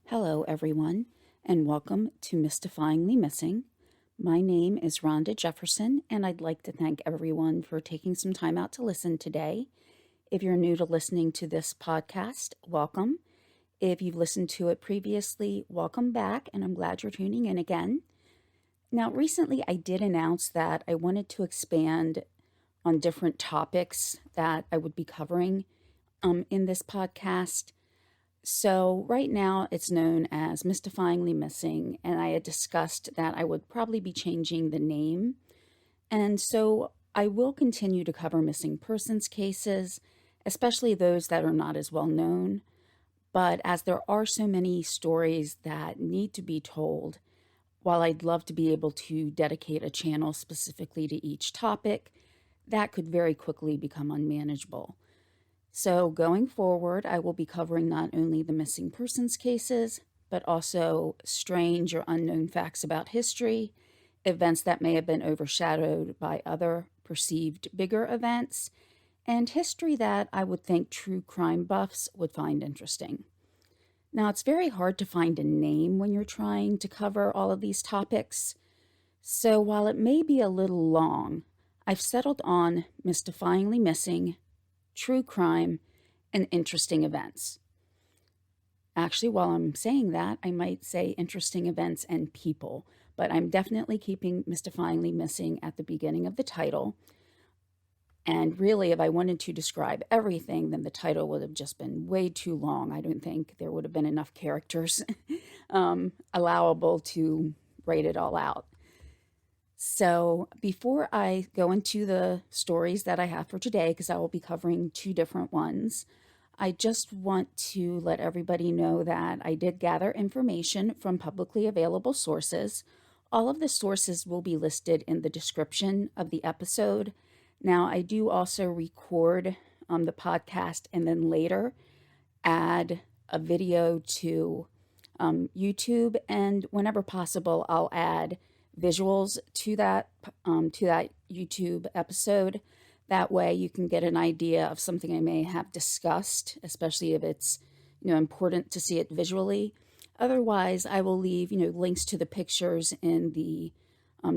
Hello, everyone, and welcome to Mystifyingly Missing. My name is Rhonda Jefferson, and I'd like to thank everyone for taking some time out to listen today. If you're new to listening to this podcast, welcome. If you've listened to it previously, welcome back, and I'm glad you're tuning in again. Now, recently I did announce that I wanted to expand on different topics that I would be covering in this podcast. So, right now it's known as Mystifyingly Missing, and I had discussed that I would probably be changing the name. And so, I will continue to cover missing persons cases, especially those that are not as well known. But as there are so many stories that need to be told, while I'd love to be able to dedicate a channel specifically to each topic, that could very quickly become unmanageable. So, going forward, I will be covering not only the missing persons cases, but also strange or unknown facts about history, events that may have been overshadowed by other perceived bigger events, and history that I would think true crime buffs would find interesting. Now, it's very hard to find a name when you're trying to cover all of these topics. So, while it may be a little long, I've settled on Mystifyingly Missing, True Crime, and Interesting Events. Actually, while I'm saying that, I might say Interesting Events and People, but I'm definitely keeping Mystifyingly Missing at the beginning of the title. And really, if I wanted to describe everything, then the title would have just been way too long. I don't think there would have been enough characters allowable to write it all out. So before I go into the stories that I have for today, because I will be covering two different ones, I just want to let everybody know that I did gather information from publicly available sources. All of the sources will be listed in the description of the episode. Now, I do also record the podcast and then later add a video to YouTube, and whenever possible, I'll add visuals to that YouTube episode. That way you can get an idea of something I may have discussed, especially if it's important to see it visually. Otherwise, I will leave links to the pictures in the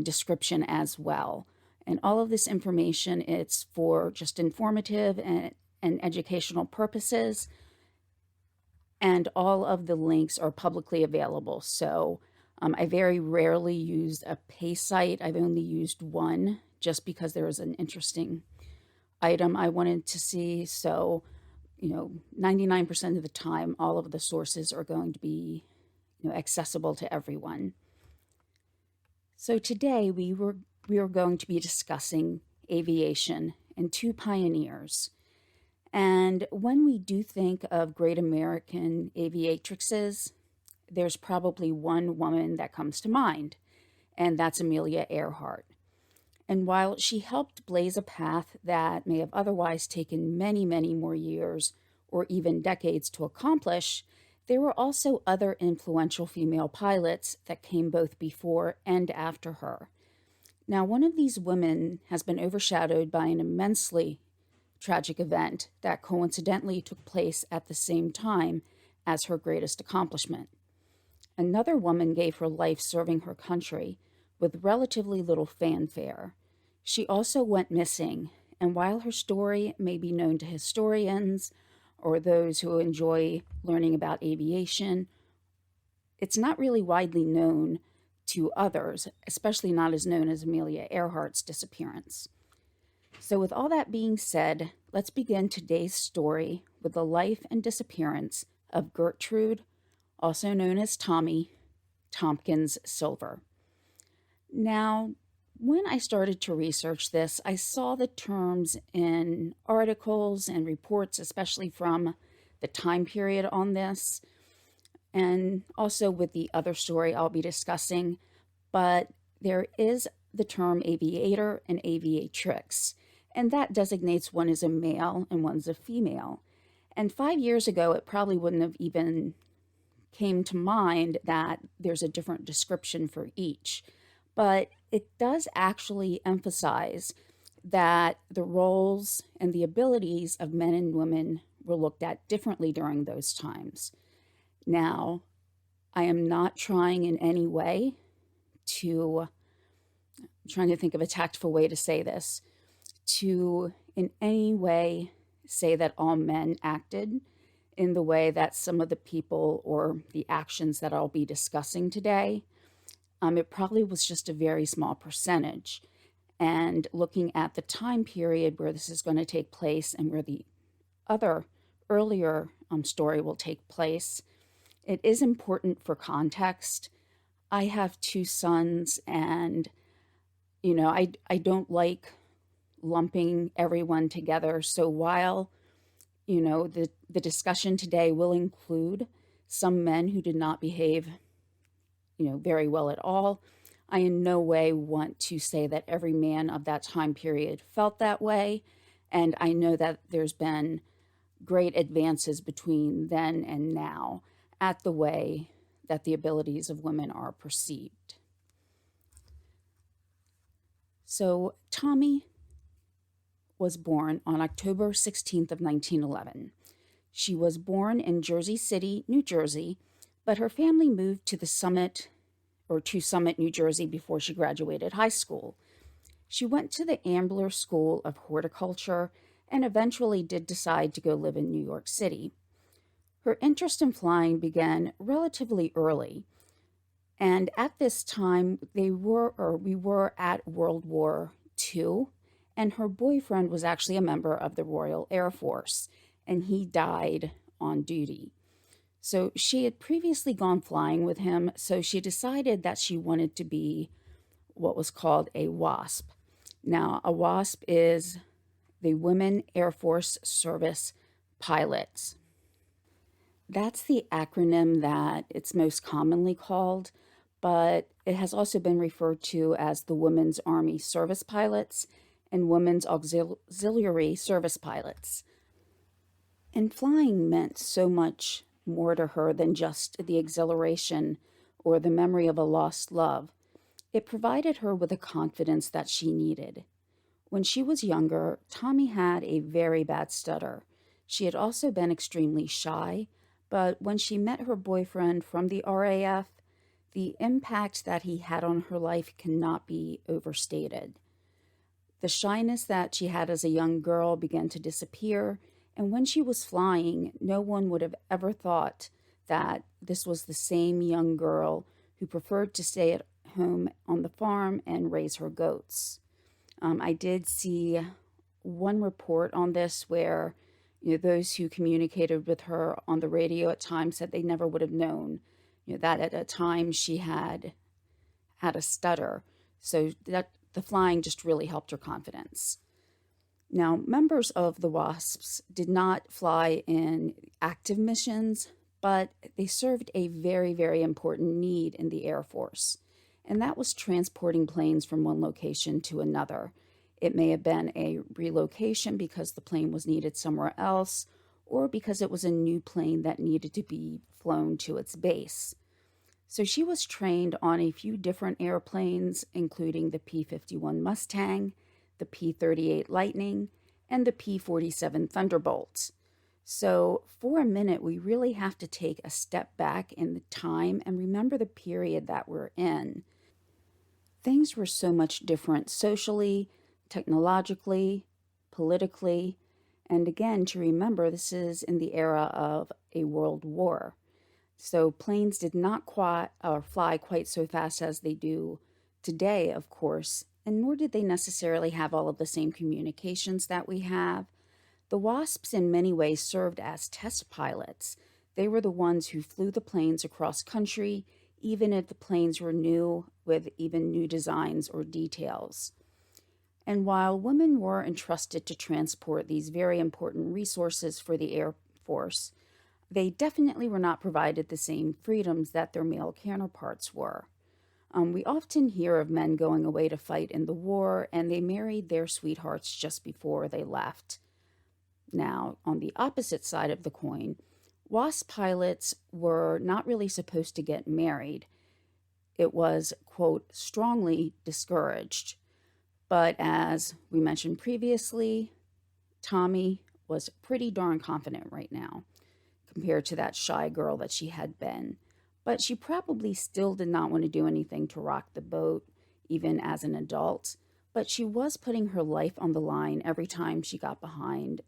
description as well. And all of this information, it's for just informative and educational purposes. And all of the links are publicly available. So I very rarely used a pay site. I've only used one just because there was an interesting item I wanted to see. So, 99% of the time, all of the sources are going to be, accessible to everyone. So today we are going to be discussing aviation and two pioneers. And when we do think of great American aviatrixes, there's probably one woman that comes to mind, and that's Amelia Earhart. And while she helped blaze a path that may have otherwise taken many, many more years or even decades to accomplish, there were also other influential female pilots that came both before and after her. Now, one of these women has been overshadowed by an immensely tragic event that coincidentally took place at the same time as her greatest accomplishment. Another woman gave her life serving her country with relatively little fanfare. She also went missing, and while her story may be known to historians or those who enjoy learning about aviation, it's not really widely known to others, especially not as known as Amelia Earhart's disappearance. So with all that being said, let's begin today's story with the life and disappearance of Gertrude, also known as Tommy, Tompkins Silver. Now, when I started to research this, I saw the terms in articles and reports, especially from the time period on this, and also with the other story I'll be discussing, but there is the term aviator and aviatrix, and that designates one as a male and one's a female. And 5 years ago, it probably wouldn't have even came to mind that there's a different description for each. But it does actually emphasize that the roles and the abilities of men and women were looked at differently during those times. Now, I am not trying in any way to, I'm trying to think of a tactful way to say this, to in any way say that all men acted in the way that some of the people or the actions that I'll be discussing today. It probably was just a very small percentage. And looking at the time period where this is going to take place and where the other earlier story will take place, it is important for context. I have two sons, and I don't like lumping everyone together. So while the discussion today will include some men who did not behave very well at all, I in no way want to say that every man of that time period felt that way. And I know that there's been great advances between then and now at the way that the abilities of women are perceived. So Tommy was born on October 16th of 1911. She was born in Jersey City, New Jersey, but her family moved to Summit, New Jersey before she graduated high school. She went to the Ambler School of Horticulture and eventually did decide to go live in New York City. Her interest in flying began relatively early, and at this time we were at World War II, and her boyfriend was actually a member of the Royal Air Force, and he died on duty. So she had previously gone flying with him, so she decided that she wanted to be what was called a WASP. Now, a WASP is the Women Air Force Service Pilots. That's the acronym that it's most commonly called, but it has also been referred to as the Women's Army Service Pilots and Women's Auxiliary Service Pilots. And flying meant so much more to her than just the exhilaration or the memory of a lost love. It provided her with the confidence that she needed. When she was younger, Tommy had a very bad stutter. She had also been extremely shy, but when she met her boyfriend from the RAF, the impact that he had on her life cannot be overstated. The shyness that she had as a young girl began to disappear, and when she was flying, no one would have ever thought that this was the same young girl who preferred to stay at home on the farm and raise her goats. I did see one report on this where those who communicated with her on the radio at times said they never would have known that at a time she had a stutter. So that the flying just really helped her confidence. Now, members of the WASPs did not fly in active missions, but they served a very, very important need in the Air Force, and that was transporting planes from one location to another. It may have been a relocation because the plane was needed somewhere else, or because it was a new plane that needed to be flown to its base. So she was trained on a few different airplanes, including the P-51 Mustang, the P-38 Lightning, and the P-47 Thunderbolt. So for a minute, we really have to take a step back in the time and remember the period that we're in. Things were so much different socially, technologically, politically, and again, to remember, this is in the era of a world war. So planes did not fly quite so fast as they do today, of course, and nor did they necessarily have all of the same communications that we have. The WASPs in many ways served as test pilots. They were the ones who flew the planes across country, even if the planes were new, with even new designs or details. And while women were entrusted to transport these very important resources for the Air Force, they definitely were not provided the same freedoms that their male counterparts were. We often hear of men going away to fight in the war, and they married their sweethearts just before they left. Now, on the opposite side of the coin, WASP pilots were not really supposed to get married. It was, quote, strongly discouraged. But as we mentioned previously, Tommy was pretty darn confident right now compared to that shy girl that she had been. But she probably still did not want to do anything to rock the boat, even as an adult. But she was putting her life on the line every time she got behind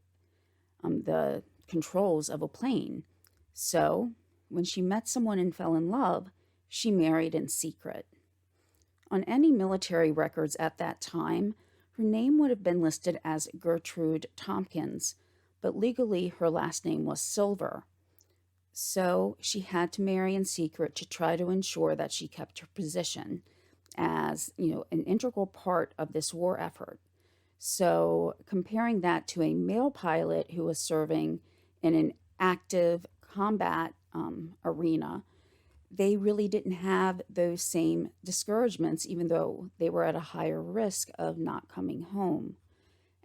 the controls of a plane. So, when she met someone and fell in love, she married in secret. On any military records at that time, her name would have been listed as Gertrude Tompkins, but legally her last name was Silver. So she had to marry in secret to try to ensure that she kept her position as, an integral part of this war effort. So comparing that to a male pilot who was serving in an active combat arena, they really didn't have those same discouragements, even though they were at a higher risk of not coming home.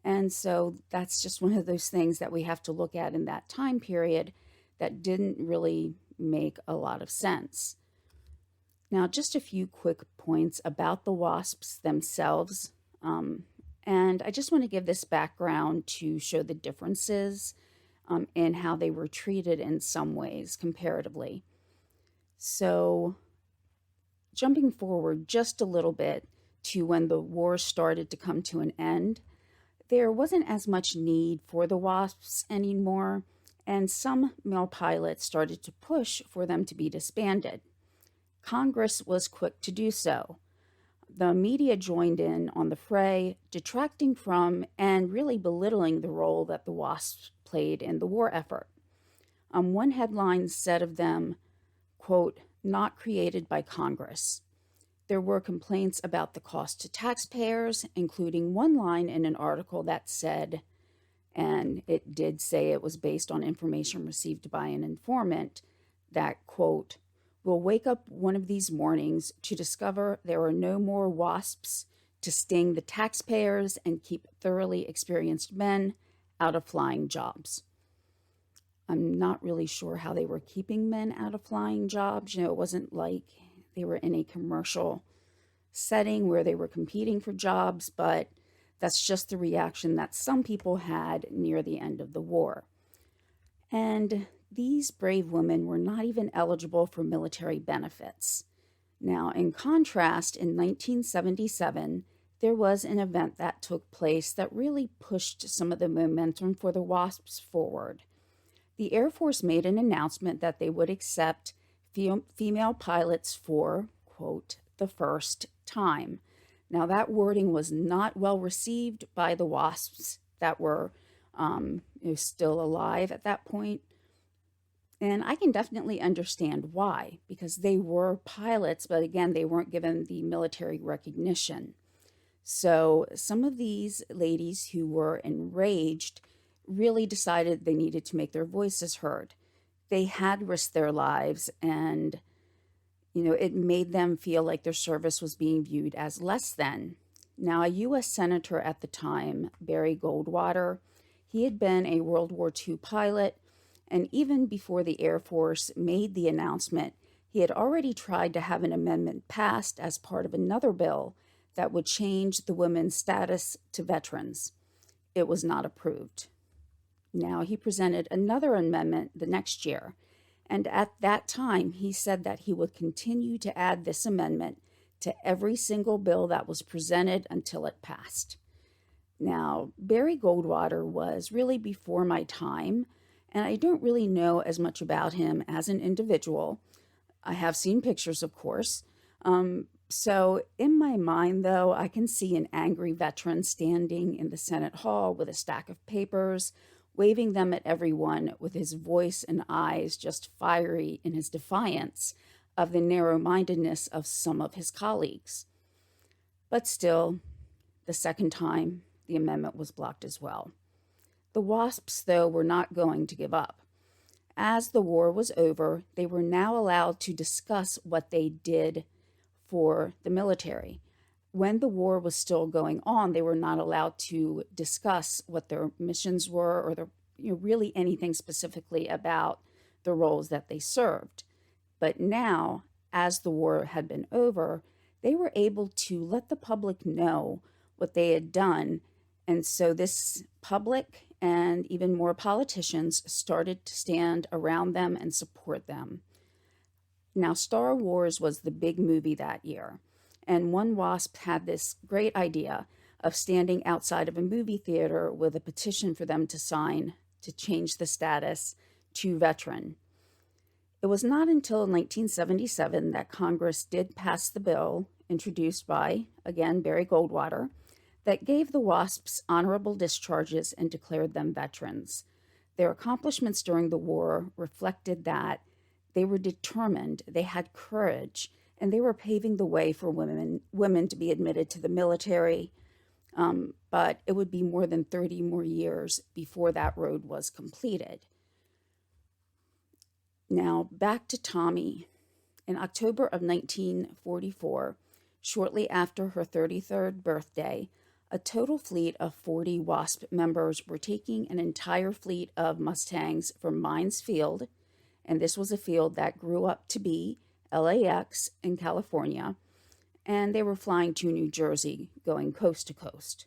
And so that's just one of those things that we have to look at in that time period that didn't really make a lot of sense. Now, just a few quick points about the WASPs themselves. And I just want to give this background to show the differences in how they were treated in some ways comparatively. So, jumping forward just a little bit to when the war started to come to an end, there wasn't as much need for the WASPs anymore, and some male pilots started to push for them to be disbanded. Congress was quick to do so. The media joined in on the fray, detracting from and really belittling the role that the WASPs played in the war effort. One headline said of them, quote, "not created by Congress." There were complaints about the cost to taxpayers, including one line in an article that said, and it did say it was based on information received by an informant, that, quote, "we'll wake up one of these mornings to discover there are no more WASPs to sting the taxpayers and keep thoroughly experienced men out of flying jobs." I'm not really sure how they were keeping men out of flying jobs. It wasn't like they were in a commercial setting where they were competing for jobs, but that's just the reaction that some people had near the end of the war. And these brave women were not even eligible for military benefits. Now, in contrast, in 1977, there was an event that took place that really pushed some of the momentum for the WASPs forward. The Air Force made an announcement that they would accept female pilots for, quote, "the first time." Now, that wording was not well received by the WASPs that were still alive at that point. And I can definitely understand why, because they were pilots, but again, they weren't given the military recognition. So some of these ladies who were enraged really decided they needed to make their voices heard. They had risked their lives, and it made them feel like their service was being viewed as less than. Now, a U.S. Senator at the time, Barry Goldwater, he had been a World War II pilot, and even before the Air Force made the announcement, he had already tried to have an amendment passed as part of another bill that would change the women's status to veterans. It was not approved. Now, he presented another amendment the next year, and at that time, he said that he would continue to add this amendment to every single bill that was presented until it passed. Now, Barry Goldwater was really before my time, and I don't really know as much about him as an individual. I have seen pictures, of course. So in my mind, though, I can see an angry veteran standing in the Senate hall with a stack of papers, waving them at everyone with his voice and eyes just fiery in his defiance of the narrow-mindedness of some of his colleagues. But still, the second time, the amendment was blocked as well. The WASPs, though, were not going to give up. As the war was over, they were now allowed to discuss what they did for the military. When the war was still going on, they were not allowed to discuss what their missions were or really anything specifically about the roles that they served. But now, as the war had been over, they were able to let the public know what they had done. And so this public and even more politicians started to stand around them and support them. Now, Star Wars was the big movie that year, and one WASP had this great idea of standing outside of a movie theater with a petition for them to sign to change the status to veteran. It was not until 1977 that Congress did pass the bill, introduced by, again, Barry Goldwater, that gave the WASPs honorable discharges and declared them veterans. Their accomplishments during the war reflected that they were determined, they had courage, and they were paving the way for women to be admitted to the military. But it would be more than 30 more years before that road was completed. Now, back to Tommy. In October of 1944, shortly after her 33rd birthday, a total fleet of 40 WASP members were taking an entire fleet of Mustangs from Mines Field, and this was a field that grew up to be LAX in California, and they were flying to New Jersey, going coast to coast.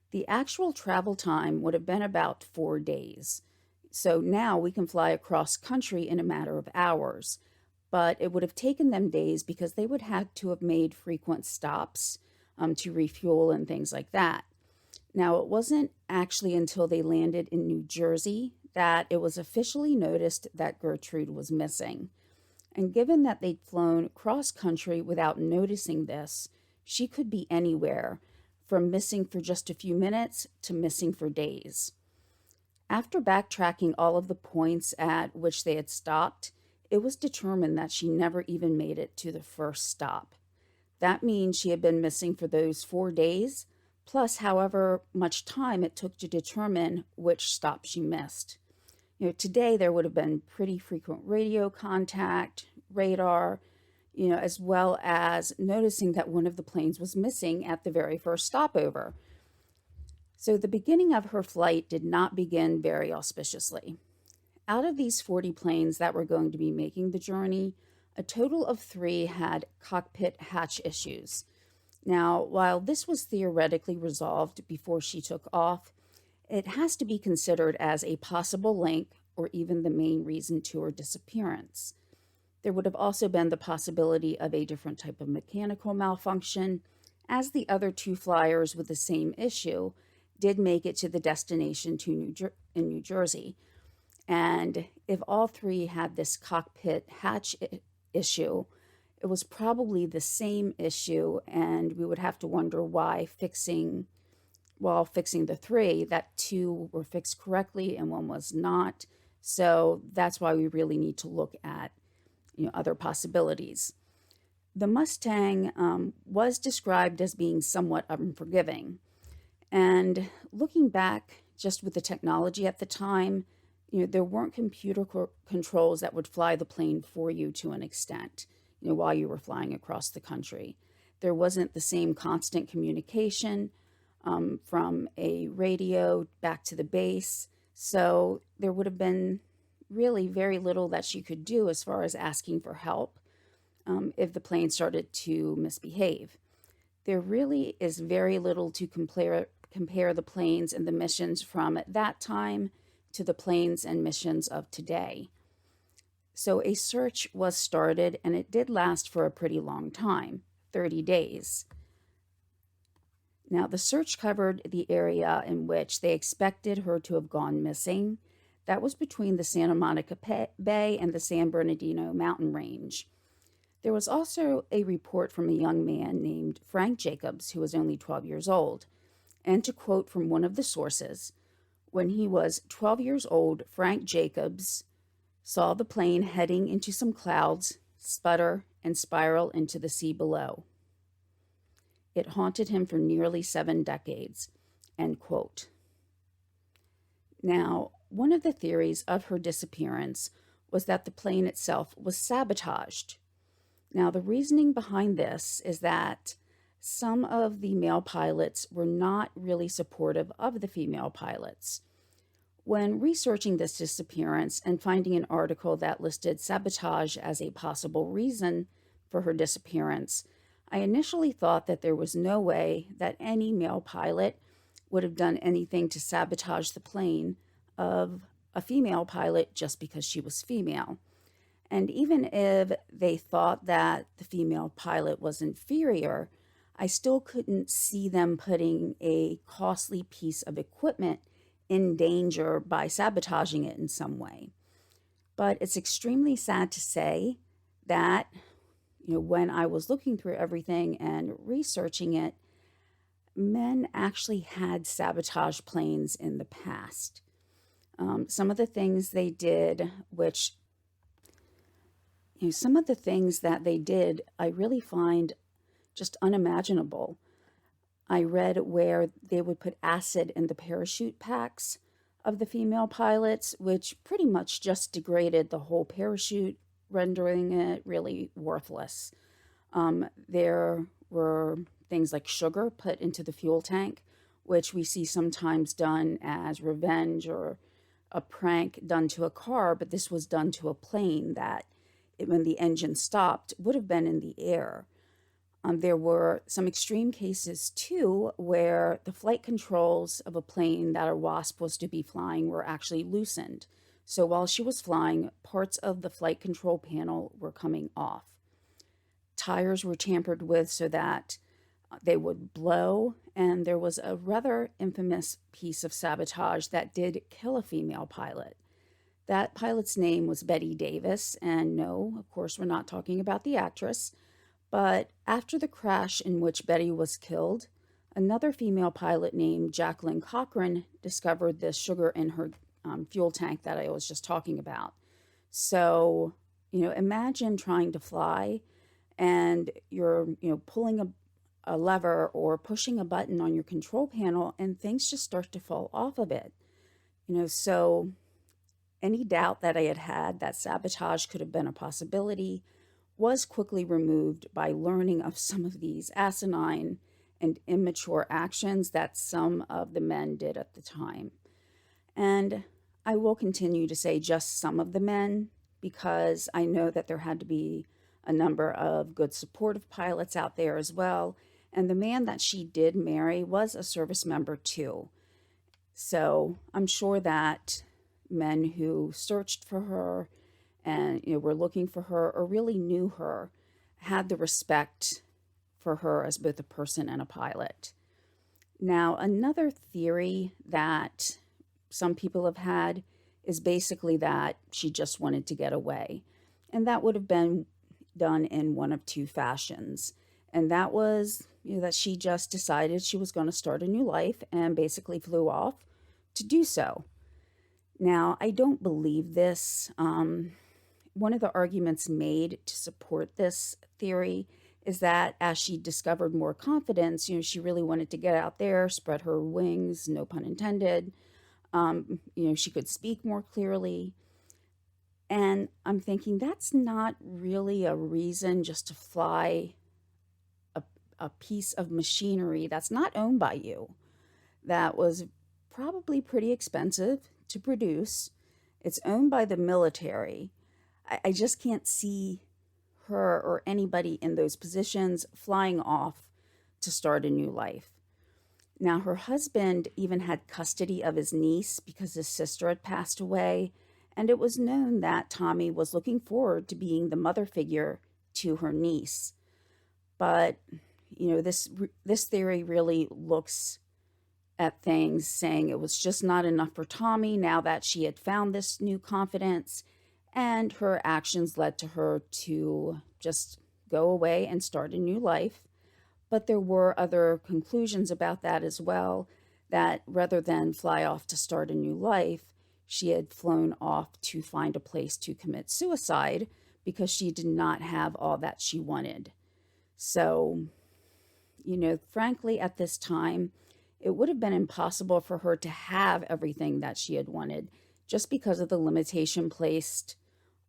The actual travel time would have been about 4 days. So now we can fly across country in a matter of hours, but it would have taken them days because they would have to have made frequent stops to refuel and things like that. Now, it wasn't actually until they landed in New Jersey that it was officially noticed that Gertrude was missing. And given that they'd flown cross country without noticing this, she could be anywhere, from missing for just a few minutes to missing for days. After backtracking all of the points at which they had stopped, it was determined that she never even made it to the first stop. That means she had been missing for those 4 days, plus however much time it took to determine which stop she missed. Today there would have been pretty frequent radio contact, radar, as well as noticing that one of the planes was missing at the very first stopover. So the beginning of her flight did not begin very auspiciously. Out of these 40 planes that were going to be making the journey, a total of 3 had cockpit hatch issues. Now, while this was theoretically resolved before she took off, it has to be considered as a possible link or even the main reason to her disappearance. There would have also been the possibility of a different type of mechanical malfunction, as the other 2 flyers with the same issue did make it to the destination in New Jersey. And if all 3 had this cockpit hatch issue, it was probably the same issue, and we would have to wonder why while fixing the 3, that 2 were fixed correctly and 1 was not. So that's why we really need to look at other possibilities. The Mustang was described as being somewhat unforgiving. And looking back, just with the technology at the time, there weren't computer controls that would fly the plane for you to an extent, while you were flying across the country. There wasn't the same constant communication from a radio back to the base. So there would have been really very little that she could do as far as asking for help if the plane started to misbehave. There really is very little to compare the planes and the missions from at that time to the planes and missions of today. So a search was started, and it did last for a pretty long time, 30 days. Now, the search covered the area in which they expected her to have gone missing. That was between the Santa Monica Bay and the San Bernardino mountain range. There was also a report from a young man named Frank Jacobs, who was only 12 years old. And to quote from one of the sources, when he was 12 years old, Frank Jacobs saw the plane heading into some clouds, sputter, and spiral into the sea below. It haunted him for nearly 7 decades, end quote. Now, one of the theories of her disappearance was that the plane itself was sabotaged. Now, the reasoning behind this is that some of the male pilots were not really supportive of the female pilots. When researching this disappearance and finding an article that listed sabotage as a possible reason for her disappearance, I initially thought that there was no way that any male pilot would have done anything to sabotage the plane of a female pilot just because she was female. And even if they thought that the female pilot was inferior, I still couldn't see them putting a costly piece of equipment in danger by sabotaging it in some way. But it's extremely sad to say that, when I was looking through everything and researching it, men actually had sabotage planes in the past. Some of the things they did, some of the things that they did, I really find just unimaginable. I read where they would put acid in the parachute packs of the female pilots, which pretty much just degraded the whole parachute, rendering it really worthless. There were things like sugar put into the fuel tank, which we see sometimes done as revenge or a prank done to a car, but this was done to a plane that, when the engine stopped, would have been in the air. There were some extreme cases, too, where the flight controls of a plane that a wasp was to be flying were actually loosened. So while she was flying, parts of the flight control panel were coming off. Tires were tampered with so that they would blow, and there was a rather infamous piece of sabotage that did kill a female pilot. That pilot's name was Betty Davis, and no, of course, we're not talking about the actress. But after the crash in which Betty was killed, another female pilot named Jacqueline Cochran discovered the sugar in her fuel tank that I was just talking about. So, imagine trying to fly and you're, pulling a lever or pushing a button on your control panel and things just start to fall off of it. So any doubt that I had that sabotage could have been a possibility was quickly removed by learning of some of these asinine and immature actions that some of the men did at the time. And I will continue to say just some of the men, because I know that there had to be a number of good supportive pilots out there as well. And the man that she did marry was a service member too. So I'm sure that men who searched for her and were looking for her or really knew her had the respect for her as both a person and a pilot. Now, another theory that some people have had is basically that she just wanted to get away. And that would have been done in one of two fashions. And that was that she just decided she was going to start a new life and basically flew off to do so. Now, I don't believe this. One of the arguments made to support this theory is that as she discovered more confidence, she really wanted to get out there, spread her wings, no pun intended. She could speak more clearly. And I'm thinking that's not really a reason just to fly a piece of machinery that's not owned by you. That was probably pretty expensive to produce. It's owned by the military. I just can't see her or anybody in those positions flying off to start a new life. Now, her husband even had custody of his niece because his sister had passed away, and it was known that Tommy was looking forward to being the mother figure to her niece. But, this theory really looks at things saying it was just not enough for Tommy now that she had found this new confidence, and her actions led to her to just go away and start a new life. But there were other conclusions about that as well, that rather than fly off to start a new life, she had flown off to find a place to commit suicide because she did not have all that she wanted. So, frankly, at this time, it would have been impossible for her to have everything that she had wanted just because of the limitation placed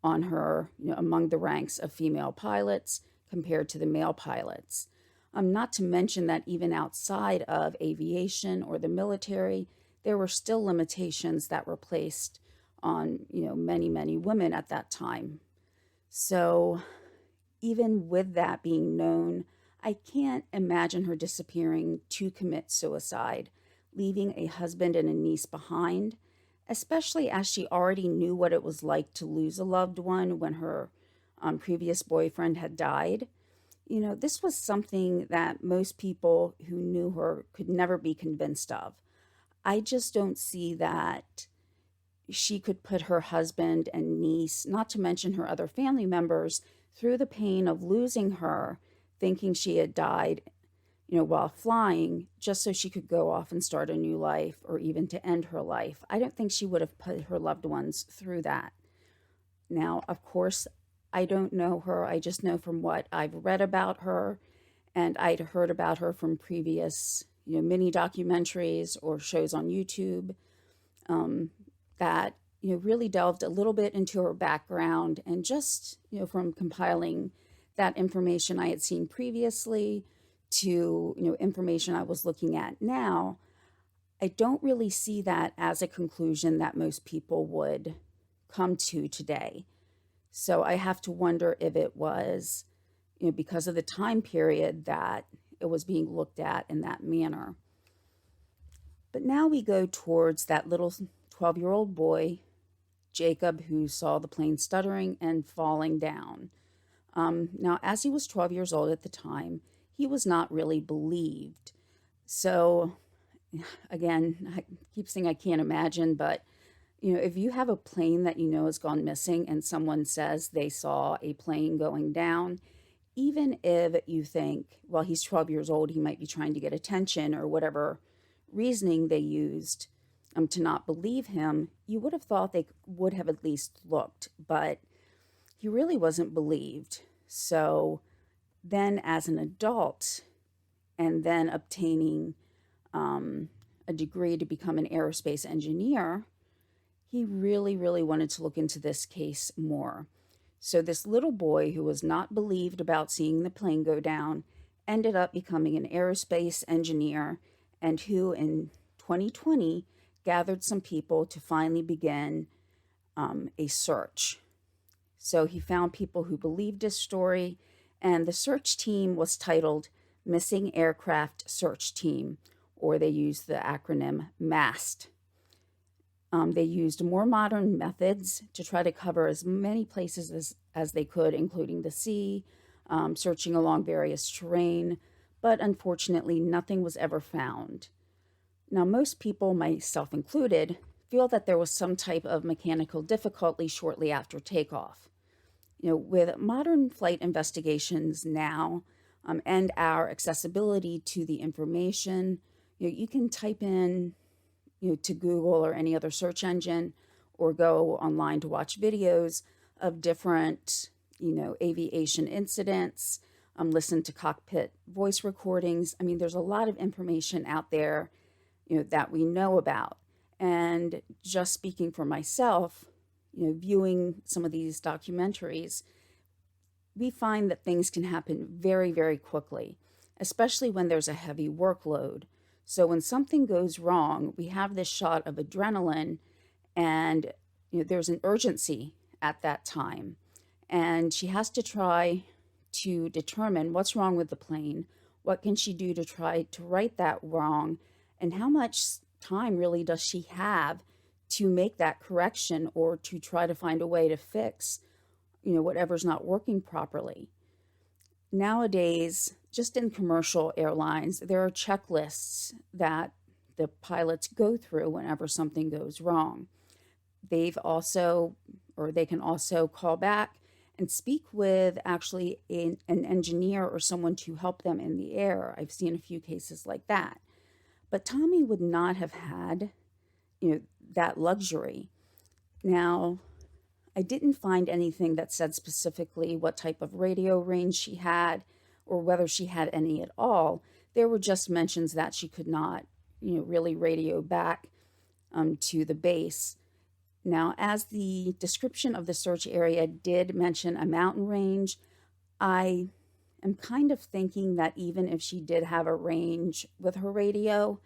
on her, among the ranks of female pilots compared to the male pilots. Not to mention that even outside of aviation or the military, there were still limitations that were placed on, many, many women at that time. So even with that being known, I can't imagine her disappearing to commit suicide, leaving a husband and a niece behind, especially as she already knew what it was like to lose a loved one when her previous boyfriend had died. This was something that most people who knew her could never be convinced of. I just don't see that she could put her husband and niece, not to mention her other family members, through the pain of losing her, thinking she had died, while flying, just so she could go off and start a new life or even to end her life. I don't think she would have put her loved ones through that. Now, of course, I don't know her. I just know from what I've read about her, and I'd heard about her from previous, mini documentaries or shows on YouTube that, really delved a little bit into her background, and just, from compiling that information I had seen previously to, information I was looking at now, I don't really see that as a conclusion that most people would come to today. So I have to wonder if it was, because of the time period that it was being looked at in that manner. But now we go towards that little 12-year-old boy, Jacob, who saw the plane stuttering and falling down. Now, as he was 12 years old at the time, he was not really believed. So, again, I keep saying I can't imagine, but if you have a plane that has gone missing and someone says they saw a plane going down, even if you think, well, he's 12 years old, he might be trying to get attention or whatever reasoning they used to not believe him, you would have thought they would have at least looked, but he really wasn't believed. So then as an adult, and then obtaining a degree to become an aerospace engineer, he really, really wanted to look into this case more. So this little boy who was not believed about seeing the plane go down ended up becoming an aerospace engineer, and who in 2020 gathered some people to finally begin a search. So he found people who believed his story, and the search team was titled Missing Aircraft Search Team, or they used the acronym MAST. They used more modern methods to try to cover as many places as they could, including the sea, searching along various terrain, but unfortunately nothing was ever found. Now, most people, myself included, feel that there was some type of mechanical difficulty shortly after takeoff. With modern flight investigations now, and our accessibility to the information, you can type in, to Google or any other search engine, or go online to watch videos of different, aviation incidents, listen to cockpit voice recordings. I mean, there's a lot of information out there, that we know about. And just speaking for myself, viewing some of these documentaries, we find that things can happen very, very quickly, especially when there's a heavy workload. So when something goes wrong, we have this shot of adrenaline, and there's an urgency at that time. And she has to try to determine what's wrong with the plane, what can she do to try to right that wrong, and how much time really does she have to make that correction or to try to find a way to fix, whatever's not working properly. Nowadays, just in commercial airlines, there are checklists that the pilots go through whenever something goes wrong. They can also call back and speak with actually an engineer or someone to help them in the air. I've seen a few cases like that. But Tommy would not have had, that luxury. Now, I didn't find anything that said specifically what type of radio range she had or whether she had any at all. There were just mentions that she could not, really radio back to the base. Now, as the description of the search area did mention a mountain range, I am kind of thinking that even if she did have a range with her radio,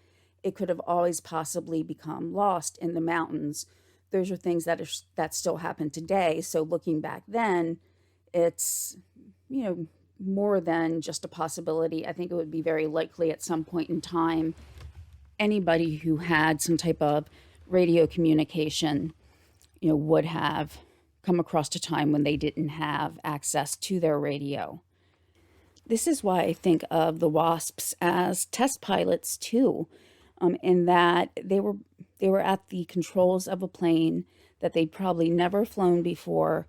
it could have always possibly become lost in the mountains. Those are things that still happen today. So looking back then, it's, more than just a possibility. I think it would be very likely at some point in time, anybody who had some type of radio communication, would have come across a time when they didn't have access to their radio. This is why I think of the WASPs as test pilots too, in that they were at the controls of a plane that they'd probably never flown before,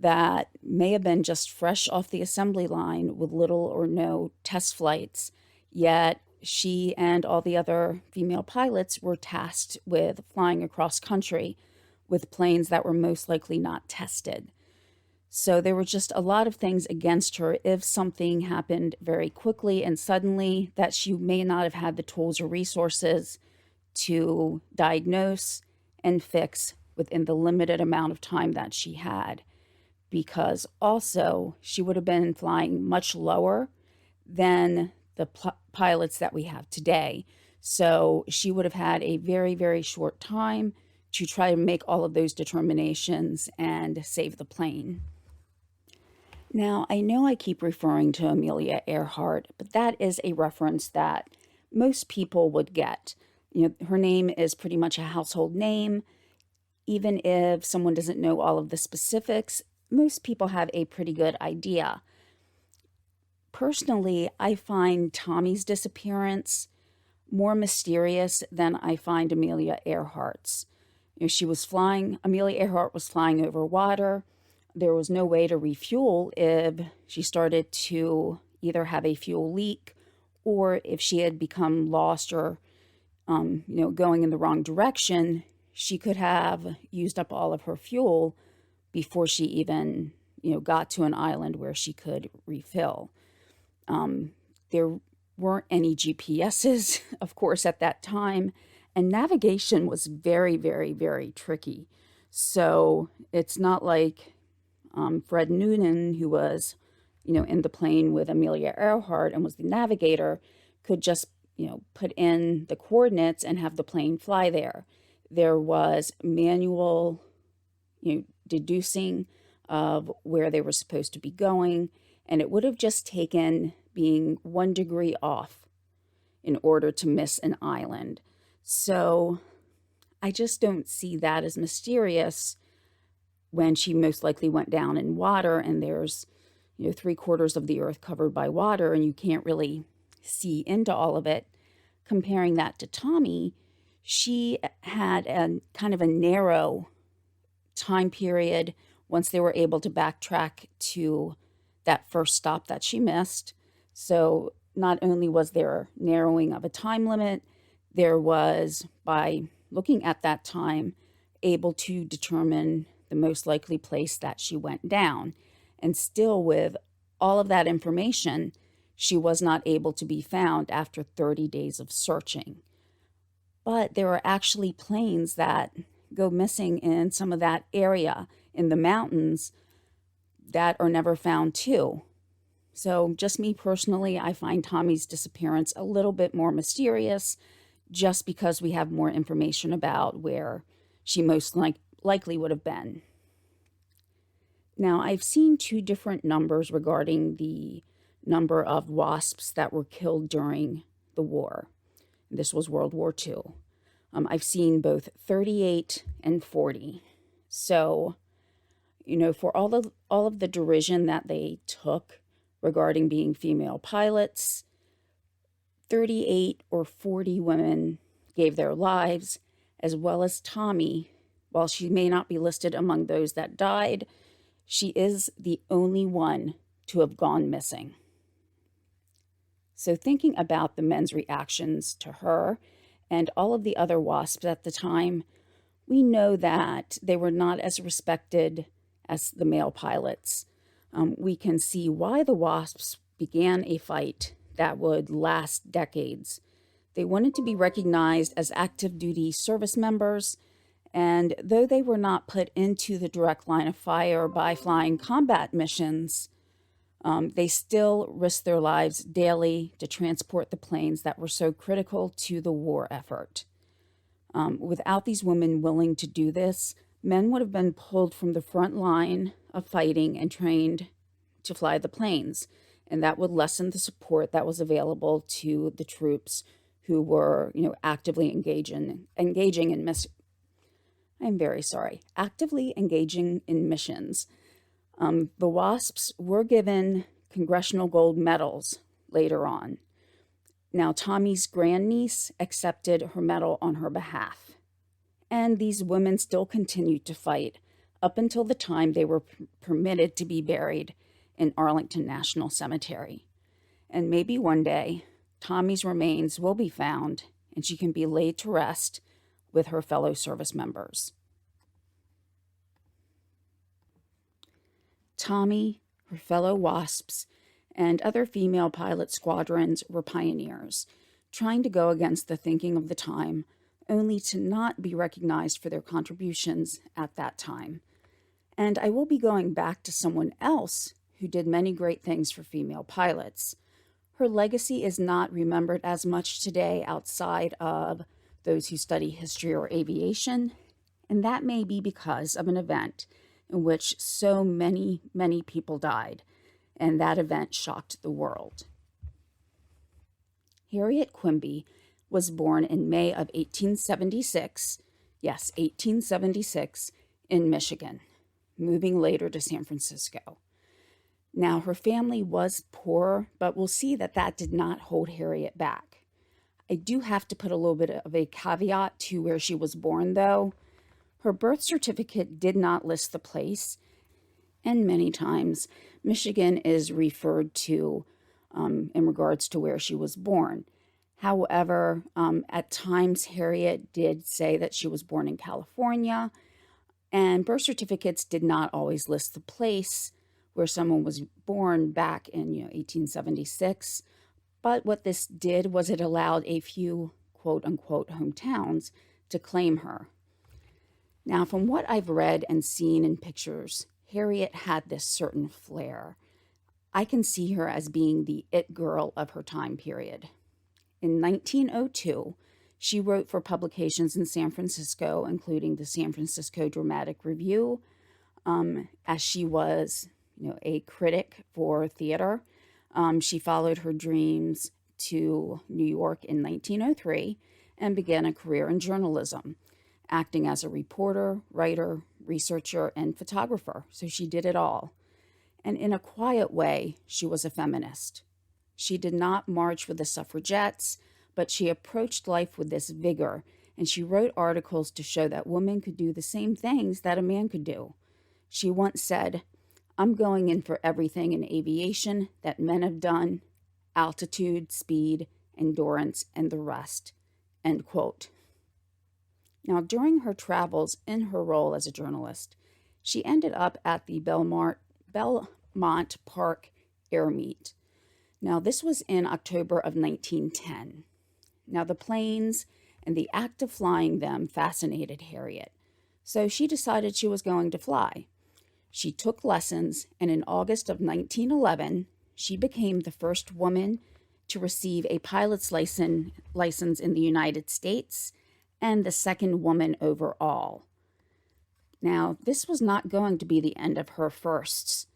that may have been just fresh off the assembly line with little or no test flights, yet she and all the other female pilots were tasked with flying across country with planes that were most likely not tested. So there were just a lot of things against her if something happened very quickly and suddenly that she may not have had the tools or resources to diagnose and fix within the limited amount of time that she had. Because also she would have been flying much lower than the pilots that we have today. So she would have had a very, very short time to try to make all of those determinations and save the plane. Now, I know I keep referring to Amelia Earhart, but that is a reference that most people would get. Her name is pretty much a household name. Even if someone doesn't know all of the specifics, most people have a pretty good idea. Personally, I find Tommy's disappearance more mysterious than I find Amelia Earhart's. Amelia Earhart was flying over water. There was no way to refuel if she started to either have a fuel leak or if she had become lost or, going in the wrong direction. She could have used up all of her fuel before she even, got to an island where she could refill. There weren't any GPSs, of course, at that time, and navigation was very, very, very tricky. So it's not like Fred Noonan, who was, in the plane with Amelia Earhart and was the navigator, could just, put in the coordinates and have the plane fly there. There was manual, deducing of where they were supposed to be going, and it would have just taken being 1 degree off in order to miss an island. So I just don't see that as mysterious when she most likely went down in water and there's, 3/4 of the earth covered by water and you can't really see into all of it. Comparing that to Tommy, she had a kind of a narrow time period once they were able to backtrack to that first stop that she missed. So not only was there narrowing of a time limit, there was, by looking at that time, able to determine the most likely place that she went down. And still, with all of that information, she was not able to be found after 30 days of searching. But there are actually planes that go missing in some of that area in the mountains that are never found too. So just me personally, I find Tommy's disappearance a little bit more mysterious just because we have more information about where she most likely would have been. Now, I've seen 2 different numbers regarding the number of WASPs that were killed during the war. This was World War II. I've seen both 38 and 40. So, for all of the derision that they took regarding being female pilots, 38 or 40 women gave their lives, as well as Tommy. While she may not be listed among those that died, she is the only one to have gone missing. So thinking about the men's reactions to her and all of the other WASPs at the time, we know that they were not as respected as the male pilots. We can see why the WASPs began a fight that would last decades. They wanted to be recognized as active duty service members, and though they were not put into the direct line of fire by flying combat missions, they still risked their lives daily to transport the planes that were so critical to the war effort. Without these women willing to do this, men would have been pulled from the front line of fighting and trained to fly the planes, and that would lessen the support that was available to the troops who were, actively engaging in I'm very sorry, actively engaging in missions. The WASPs were given Congressional Gold Medals later on. Now, Tommy's grandniece accepted her medal on her behalf. And these women still continued to fight up until the time they were permitted to be buried in Arlington National Cemetery. And maybe one day, Tommy's remains will be found and she can be laid to rest with her fellow service members. Tommy, her fellow WASPs, and other female pilot squadrons were pioneers, trying to go against the thinking of the time, only to not be recognized for their contributions at that time. And I will be going back to someone else who did many great things for female pilots. Her legacy is not remembered as much today outside of those who study history or aviation, and that may be because of an event in which so many people died, and that event shocked the world. Harriet Quimby was born in May of 1876, yes, 1876, in Michigan, moving later to San Francisco. Now, her family was poor, but we'll see that that did not hold Harriet back. I do have to put a little bit of a caveat to where she was born, though. Her birth certificate did not list the place, and many times Michigan is referred to in regards to where she was born. However, at times Harriet did say that she was born in California, and birth certificates did not always list the place where someone was born back in 1876. But what this did was it allowed a few quote-unquote hometowns to claim her. Now, from what I've read and seen in pictures, Harriet had this certain flair. I can see her as being the it girl of her time period. In 1902, she wrote for publications in San Francisco, including the San Francisco Dramatic Review, as she was, a critic for theater. She followed her dreams to New York in 1903 and began a career in journalism, acting as a reporter, writer, researcher, and photographer. So she did it all. And in a quiet way, she was a feminist. She did not march with the suffragettes, but she approached life with this vigor, and she wrote articles to show that women could do the same things that a man could do. She once said, "I'm going in for everything in aviation that men have done, altitude, speed, endurance, and the rest," end quote. Now, during her travels in her role as a journalist, she ended up at the Belmont Park Air Meet. Now, this was in October of 1910. Now, the planes and the act of flying them fascinated Harriet, so she decided she was going to fly. She took lessons, and in August of 1911, she became the first woman to receive a pilot's license in the United States and the second woman overall. Now, this was not going to be the end of her firsts.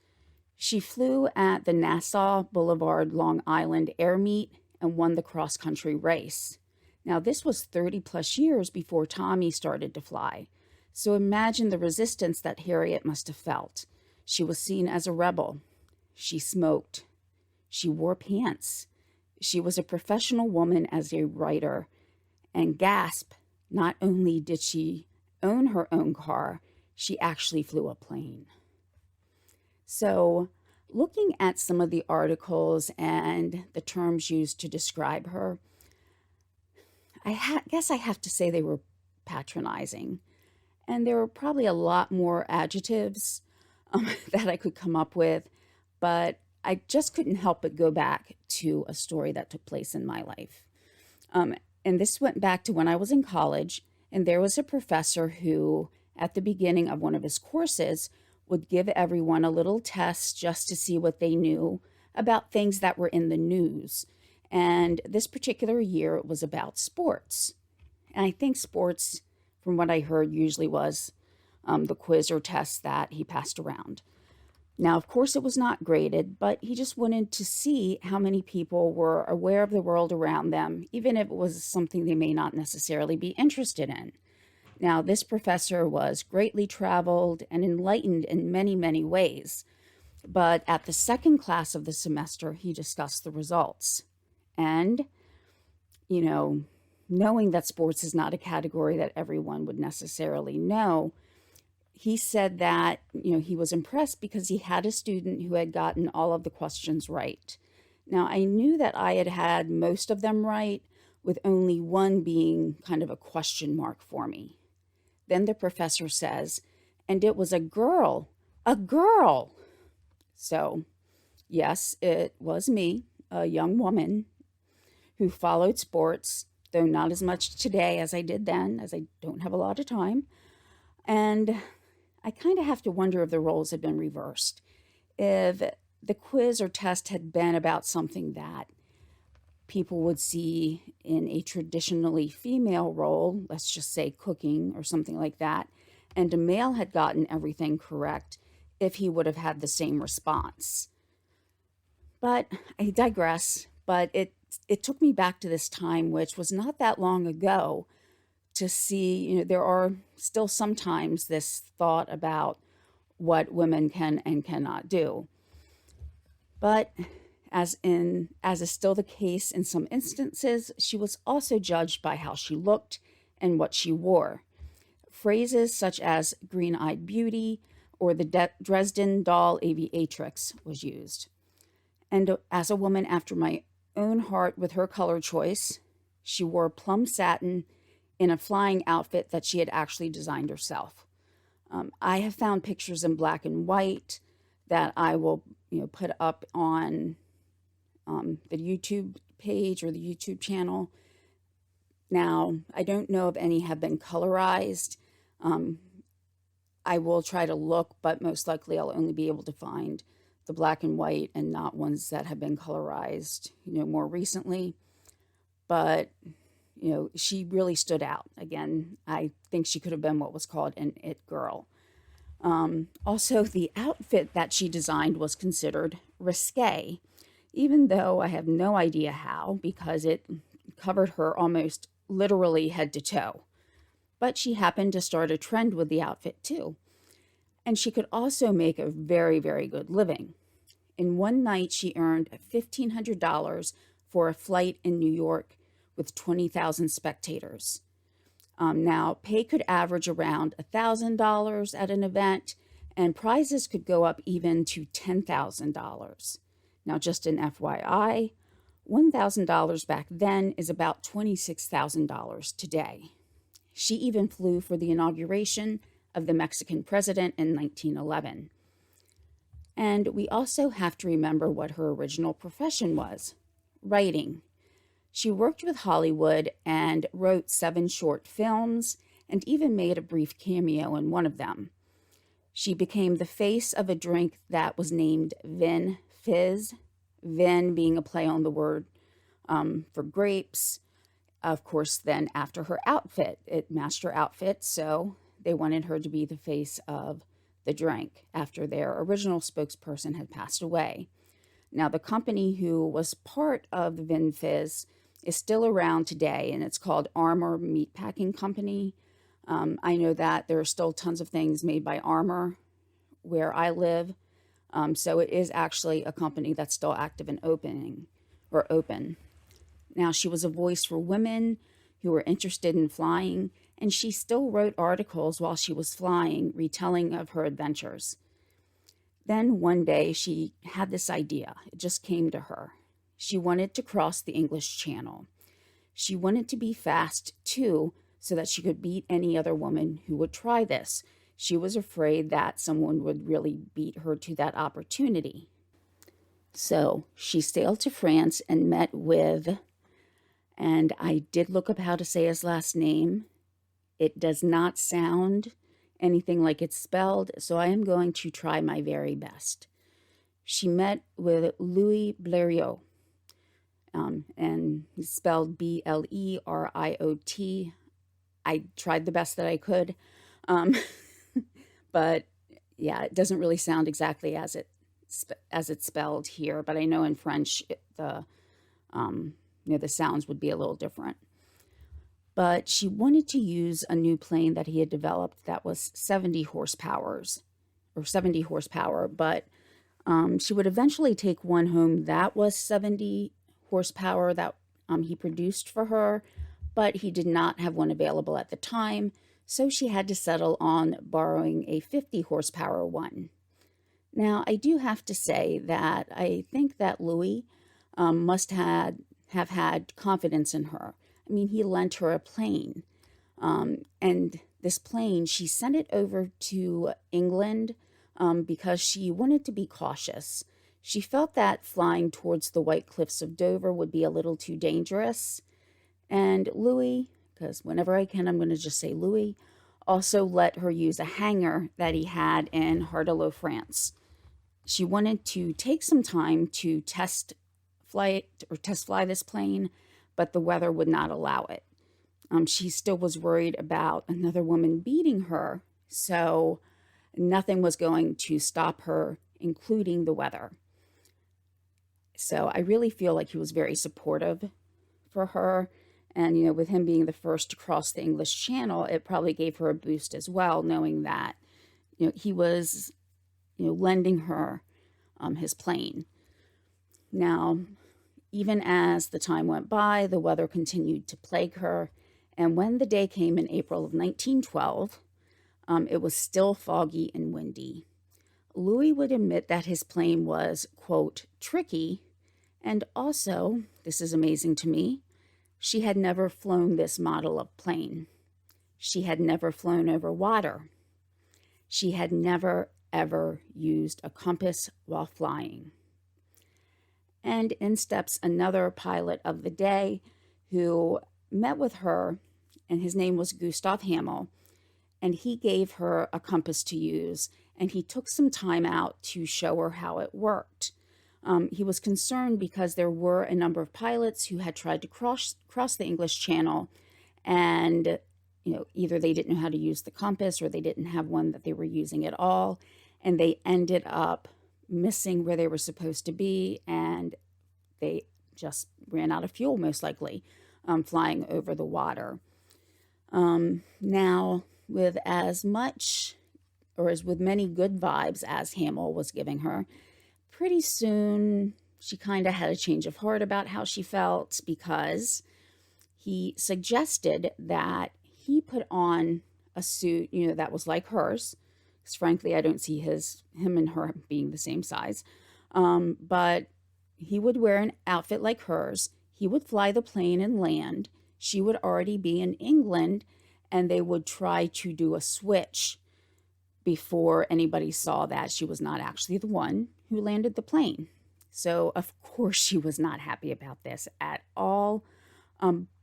She flew at the Nassau Boulevard, Long Island Air Meet and won the cross-country race. Now, this was 30 plus years before Tommy started to fly. So imagine the resistance that Harriet must have felt. She was seen as a rebel. She smoked. She wore pants. She was a professional woman as a writer. And gasp, not only did she own her own car, she actually flew a plane. So, looking at some of the articles and the terms used to describe her, I guess I have to say they were patronizing. And there were probably a lot more adjectives that I could come up with, but I just couldn't help but go back to a story that took place in my life. And this went back to when I was in college, and there was a professor who, at the beginning of one of his courses, would give everyone a little test just to see what they knew about things that were in the news. And this particular year, it was about sports. And I think sports, from what I heard, usually was the quiz or test that he passed around. Now, of course, it was not graded, but he just wanted to see how many people were aware of the world around them, even if it was something they may not necessarily be interested in. Now, this professor was greatly traveled and enlightened in many, many ways. But at the second class of the semester, he discussed the results. And, you know, knowing that sports is not a category that everyone would necessarily know, he said that, he was impressed because he had a student who had gotten all of the questions right. Now, I knew that I had had most of them right, with only one being kind of a question mark for me. Then the professor says, and it was a girl, a girl. So, yes, it was me, a young woman who followed sports, though not as much today as I did then, as I don't have a lot of time. And I kind of have to wonder if the roles had been reversed. If the quiz or test had been about something that people would see in a traditionally female role, let's just say cooking or something like that, and a male had gotten everything correct, if he would have had the same response. But I digress, but it took me back to this time, which was not that long ago, to see, there are still sometimes this thought about what women can and cannot do. But as is still the case in some instances, she was also judged by how she looked and what she wore. Phrases such as green-eyed beauty or the Dresden doll aviatrix was used. And as a woman after my own heart with her color choice, she wore plum satin in a flying outfit that she had actually designed herself. I have found pictures in black and white that I will, put up on the YouTube page or the YouTube channel. Now, I don't know if any have been colorized. I will try to look, but most likely I'll only be able to find the black and white and not ones that have been colorized, more recently. But, she really stood out. Again, I think she could have been what was called an it girl. Also, the outfit that she designed was considered risque, even though I have no idea how, because it covered her almost literally head to toe. But she happened to start a trend with the outfit too. And she could also make a very, very good living. In one night, she earned $1,500 for a flight in New York with 20,000 spectators. Now, pay could average around $1,000 at an event, and prizes could go up even to $10,000. Now, just an FYI, $1,000 back then is about $26,000 today. She even flew for the inauguration of the Mexican president in 1911. And we also have to remember what her original profession was: writing. She worked with Hollywood and wrote 7 short films and even made a brief cameo in one of them. She became the face of a drink that was named Vin Fizz, Vin being a play on the word for grapes. Of course, then after her outfit, it matched her outfit, so they wanted her to be the face of the drink after their original spokesperson had passed away. Now, the company who was part of the Vin Fizz is still around today, and it's called Armour Meatpacking Company. I know that there are still tons of things made by Armour where I live, so it is actually a company that's still active and open. Now, she was a voice for women who were interested in flying, and she still wrote articles while she was flying, retelling of her adventures. Then one day she had this idea. It just came to her. She wanted to cross the English Channel. She wanted to be fast, too, so that she could beat any other woman who would try this. She was afraid that someone would really beat her to that opportunity. So she sailed to France and met with, and I did look up how to say his last name. It does not sound anything like it's spelled, so I am going to try my very best. She met with Louis Blériot, and he's spelled Bleriot. I tried the best that I could, but yeah, it doesn't really sound exactly as it's spelled here. But I know in French the sounds would be a little different. but she wanted to use a new plane that he had developed that was 70 horsepowers or 70 horsepower, but she would eventually take one home that was 70 horsepower that he produced for her, but he did not have one available at the time, so she had to settle on borrowing a 50 horsepower one. Now, I do have to say that I think that Louis must have had confidence in her. I mean, he lent her a plane, and this plane, she sent it over to England because she wanted to be cautious. She felt that flying towards the White Cliffs of Dover would be a little too dangerous. And Louis, because whenever I can, I'm going to just say Louis, also let her use a hangar that he had in Hardelot, France. She wanted to take some time to test fly this plane, but the weather would not allow it. She still was worried about another woman beating her, so nothing was going to stop her, including the weather. So I really feel like he was very supportive for her. And, you know, with him being the first to cross the English Channel, it probably gave her a boost as well, knowing that, you know, he was, you know, lending her his plane. Now, even as the time went by, the weather continued to plague her. And when the day came in April of 1912, it was still foggy and windy. Louis would admit that his plane was, quote, tricky. And also, this is amazing to me, she had never flown this model of plane. She had never flown over water. She had never, ever used a compass while flying. And in steps another pilot of the day who met with her, and his name was Gustav Hamel, and he gave her a compass to use, and he took some time out to show her how it worked. He was concerned because there were a number of pilots who had tried to cross the English Channel, and you know, either they didn't know how to use the compass or they didn't have one that they were using at all, and they ended up missing where they were supposed to be, and they just ran out of fuel, most likely, flying over the water. Now, with as much, or as with many good vibes as Hamel was giving her, pretty soon she kind of had a change of heart about how she felt, because he suggested that he put on a suit, you know, that was like hers, because frankly, I don't see him and her being the same size. But he would wear an outfit like hers. He would fly the plane and land. She would already be in England, and they would try to do a switch before anybody saw that she was not actually the one who landed the plane. So, of course, she was not happy about this at all.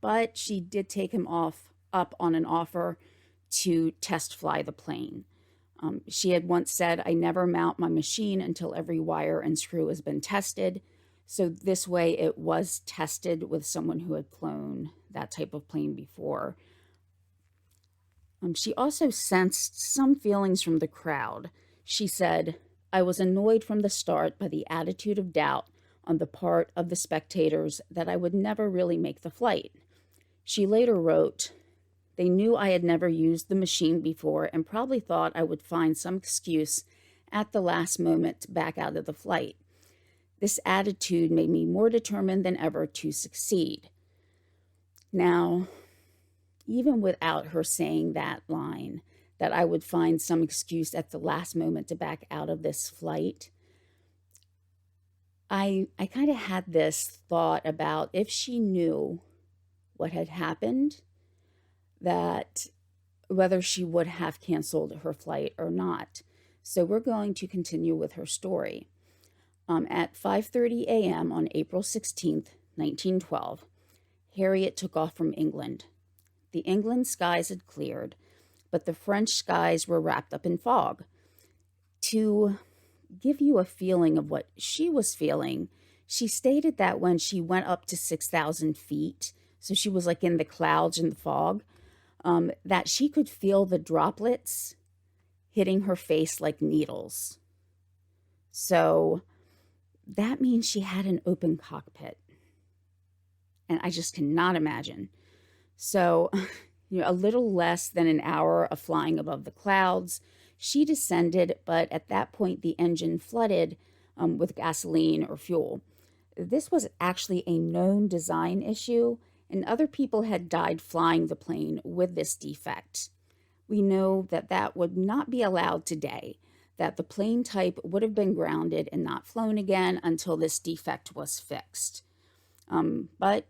But she did take him up on an offer to test fly the plane. She had once said, "I never mount my machine until every wire and screw has been tested." So this way it was tested with someone who had flown that type of plane before. She also sensed some feelings from the crowd. She said, "I was annoyed from the start by the attitude of doubt on the part of the spectators that I would never really make the flight." She later wrote, "They knew I had never used the machine before and probably thought I would find some excuse at the last moment to back out of the flight. This attitude made me more determined than ever to succeed." Now, even without her saying that line, that I would find some excuse at the last moment to back out of this flight, I kind of had this thought about if she knew what had happened, that whether she would have canceled her flight or not. So we're going to continue with her story. At 5:30 a.m. on April 16th, 1912, Harriet took off from England. The England skies had cleared, but the French skies were wrapped up in fog. To give you a feeling of what she was feeling, she stated that when she went up to 6,000 feet, so she was like in the clouds and the fog, that she could feel the droplets hitting her face like needles. So that means she had an open cockpit. And I just cannot imagine. So, a little less than an hour of flying above the clouds, she descended, but at that point the engine flooded with gasoline or fuel. This was actually a known design issue, and other people had died flying the plane with this defect. We know that that would not be allowed today, that the plane type would have been grounded and not flown again until this defect was fixed. But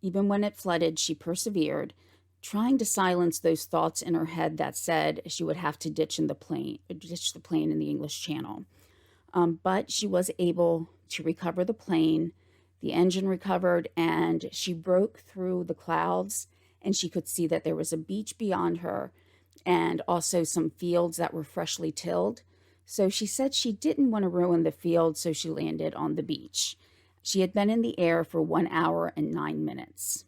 even when it flooded, she persevered, trying to silence those thoughts in her head that said she would have to ditch the plane in the English Channel. But she was able to recover the plane. The engine recovered, and she broke through the clouds, and she could see that there was a beach beyond her and also some fields that were freshly tilled. So she said she didn't want to ruin the field, so she landed on the beach. She had been in the air for 1 hour and 9 minutes.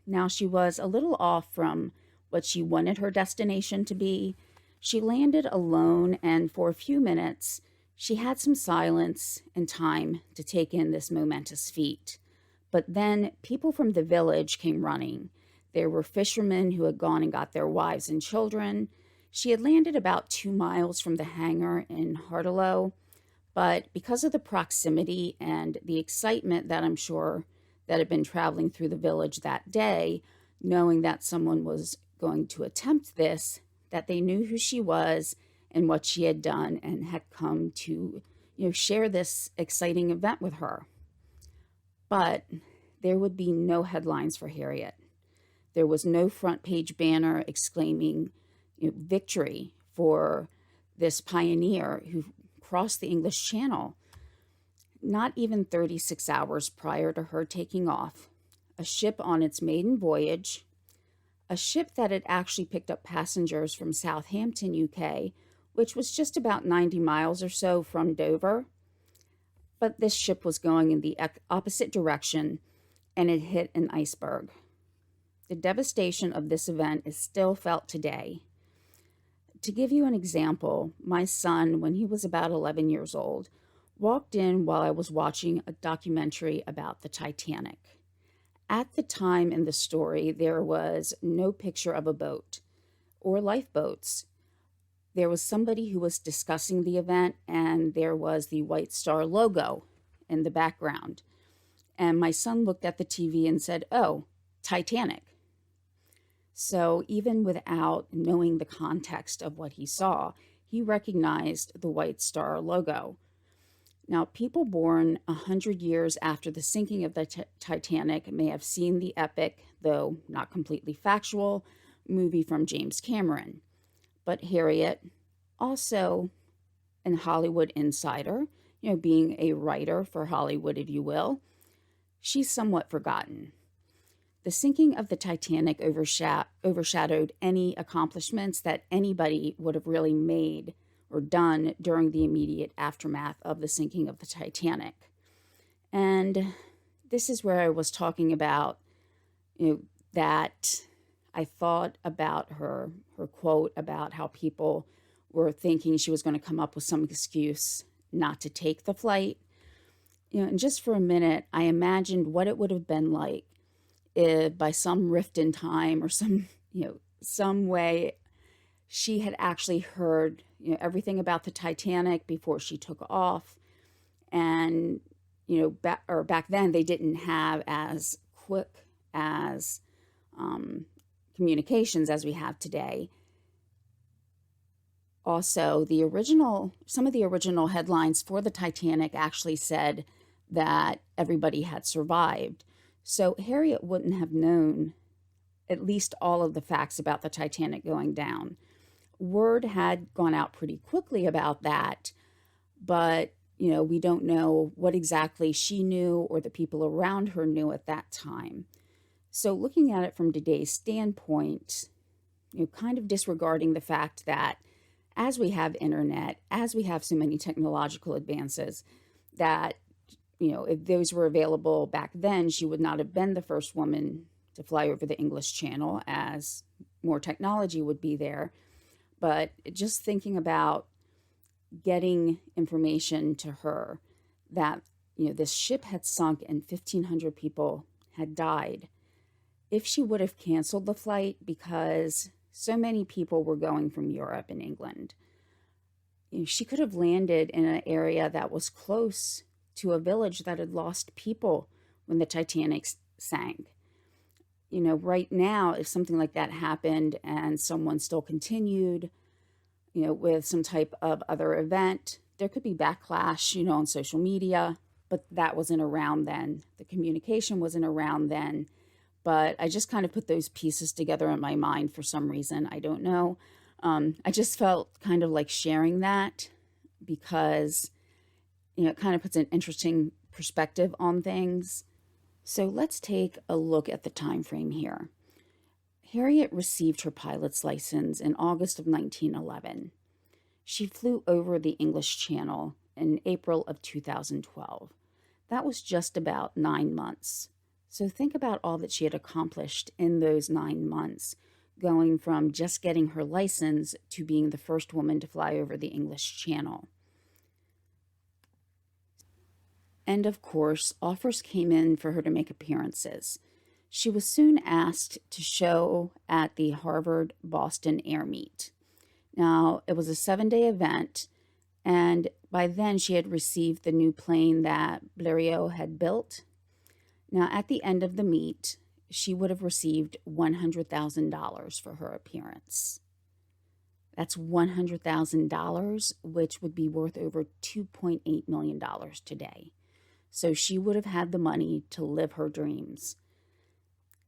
Now, she was a little off from what she wanted her destination to be. She landed alone, and for a few minutes, she had some silence and time to take in this momentous feat. But then people from the village came running. There were fishermen who had gone and got their wives and children. She had landed about 2 miles from the hangar in Hartlepool, but because of the proximity and the excitement that I'm sure that had been traveling through the village that day, knowing that someone was going to attempt this, that they knew who she was and what she had done and had come to, share this exciting event with her. But there would be no headlines for Harriet. There was no front page banner exclaiming, victory for this pioneer who crossed the English Channel. Not even 36 hours prior to her taking off, a ship on its maiden voyage, a ship that had actually picked up passengers from Southampton, UK, which was just about 90 miles or so from Dover. But this ship was going in the opposite direction, and it hit an iceberg. The devastation of this event is still felt today. To give you an example, my son, when he was about 11 years old, walked in while I was watching a documentary about the Titanic. At the time in the story, there was no picture of a boat or lifeboats. There was somebody who was discussing the event, and there was the White Star logo in the background. And my son looked at the TV and said, "Oh, Titanic." So even without knowing the context of what he saw, he recognized the White Star logo. Now, people born 100 years after the sinking of the Titanic may have seen the epic, though not completely factual, movie from James Cameron. But Harriet, also an Hollywood insider, being a writer for Hollywood, if you will, she's somewhat forgotten. The sinking of the Titanic overshadowed any accomplishments that anybody would have really made or done during the immediate aftermath of the sinking of the Titanic. And this is where I was talking about, that I thought about her quote about how people were thinking she was going to come up with some excuse not to take the flight. And just for a minute, I imagined what it would have been like if by some rift in time or some way she had actually heard, everything about the Titanic before she took off. And, back then they didn't have as quick as communications as we have today. Also, some of the original headlines for the Titanic actually said that everybody had survived. So Harriet wouldn't have known at least all of the facts about the Titanic going down. Word had gone out pretty quickly about that, but, we don't know what exactly she knew or the people around her knew at that time. So looking at it from today's standpoint, kind of disregarding the fact that as we have internet, as we have so many technological advances, that, if those were available back then, she would not have been the first woman to fly over the English Channel, as more technology would be there. But just thinking about getting information to her that, this ship had sunk and 1,500 people had died, if she would have canceled the flight because so many people were going from Europe and England. She could have landed in an area that was close to a village that had lost people when the Titanic sank. Right now, if something like that happened and someone still continued, with some type of other event, there could be backlash, on social media, but that wasn't around then. The communication wasn't around then. But I just kind of put those pieces together in my mind for some reason. I don't know. I just felt kind of like sharing that because, it kind of puts an interesting perspective on things. So let's take a look at the time frame here. Harriet received her pilot's license in August of 1911. She flew over the English Channel in April of 2012. That was just about 9 months. So think about all that she had accomplished in those 9 months, going from just getting her license to being the first woman to fly over the English Channel. And of course, offers came in for her to make appearances. She was soon asked to show at the Harvard-Boston Air Meet. Now, it was a 7-day event, and by then she had received the new plane that Blériot had built. Now, at the end of the meet, she would have received $100,000 for her appearance. That's $100,000, which would be worth over $2.8 million today. So she would have had the money to live her dreams.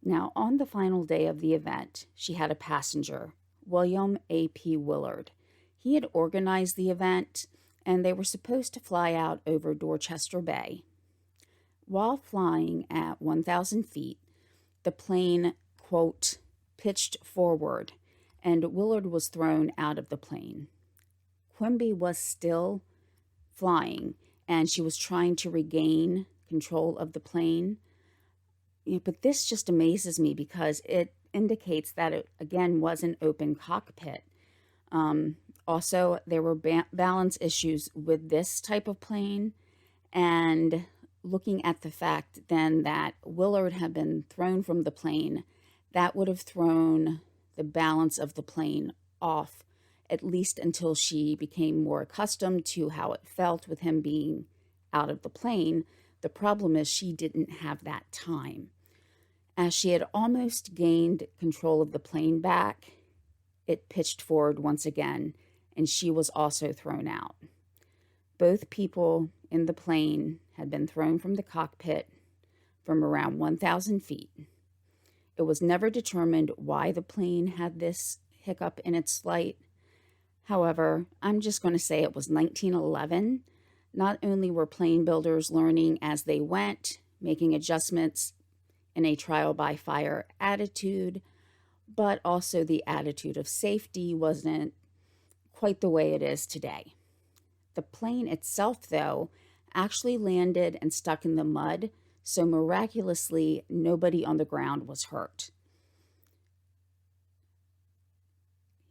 Now, on the final day of the event, she had a passenger, William A.P. Willard. He had organized the event, and they were supposed to fly out over Dorchester Bay. While flying at 1,000 feet, the plane, quote, pitched forward, and Willard was thrown out of the plane. Quimby was still flying, and she was trying to regain control of the plane. But this just amazes me because it indicates that it, again, was an open cockpit. Also, there were balance issues with this type of plane, and looking at the fact then that Willard had been thrown from the plane, that would have thrown the balance of the plane off, at least until she became more accustomed to how it felt with him being out of the plane. The problem is she didn't have that time. As she had almost gained control of the plane back, it pitched forward once again, and she was also thrown out. Both people in the plane had been thrown from the cockpit from around 1,000 feet. It was never determined why the plane had this hiccup in its flight. However, I'm just going to say it was 1911. Not only were plane builders learning as they went, making adjustments in a trial-by-fire attitude, but also the attitude of safety wasn't quite the way it is today. The plane itself, though, actually landed and stuck in the mud, so miraculously, nobody on the ground was hurt.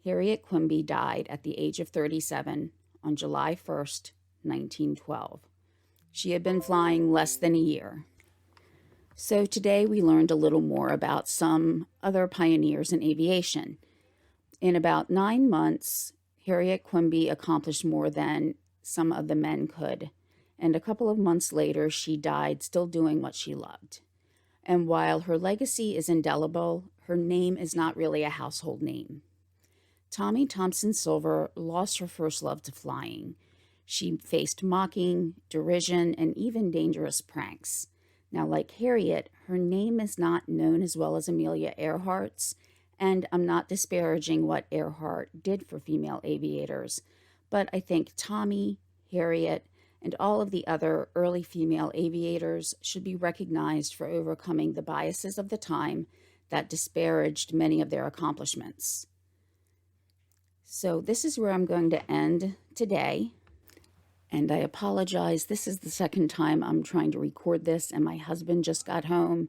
Harriet Quimby died at the age of 37 on July 1st, 1912. She had been flying less than a year. So today we learned a little more about some other pioneers in aviation. In about 9 months, Harriet Quimby accomplished more than some of the men could, and a couple of months later she died still doing what she loved. And while her legacy is indelible, her name is not really a household name. Tommy Thompson Silver lost her first love to flying. She faced mocking, derision, and even dangerous pranks. Now, like Harriet, her name is not known as well as Amelia Earhart's, and I'm not disparaging what Earhart did for female aviators, but I think Tommy, Harriet, and all of the other early female aviators should be recognized for overcoming the biases of the time that disparaged many of their accomplishments. So this is where I'm going to end today. And I apologize. This is the second time I'm trying to record this, and my husband just got home,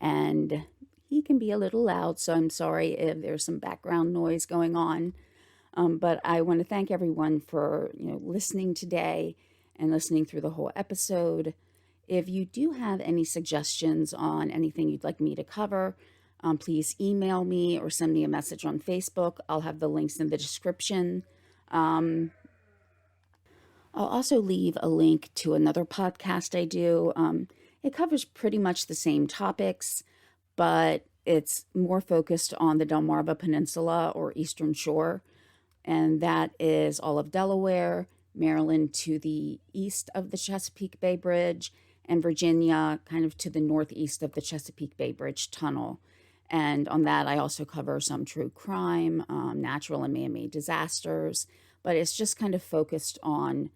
and he can be a little loud, so I'm sorry if there's some background noise going on. But I want to thank everyone for listening today and listening through the whole episode. If you do have any suggestions on anything you'd like me to cover, please email me or send me a message on Facebook. I'll have the links in the description. I'll also leave a link to another podcast I do. It covers pretty much the same topics, but it's more focused on the Delmarva Peninsula or Eastern Shore, and that is all of Delaware, Maryland to the east of the Chesapeake Bay Bridge, and Virginia kind of to the northeast of the Chesapeake Bay Bridge Tunnel. And on that, I also cover some true crime, natural and man-made disasters, but it's just kind of focused on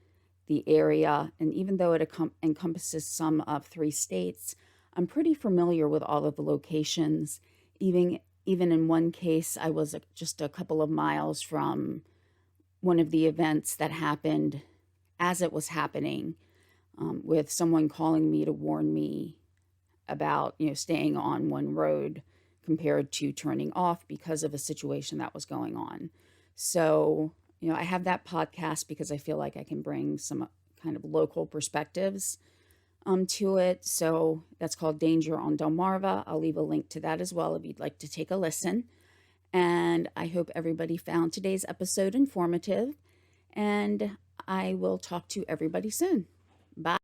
the area. And even though it encompasses some of 3 states, I'm pretty familiar with all of the locations. Even in one case, I was just a couple of miles from one of the events that happened as it was happening, with someone calling me to warn me about, staying on one road compared to turning off because of a situation that was going on. So, I have that podcast because I feel like I can bring some kind of local perspectives to it. So that's called Danger on Delmarva. I'll leave a link to that as well if you'd like to take a listen. And I hope everybody found today's episode informative. And I will talk to everybody soon. Bye.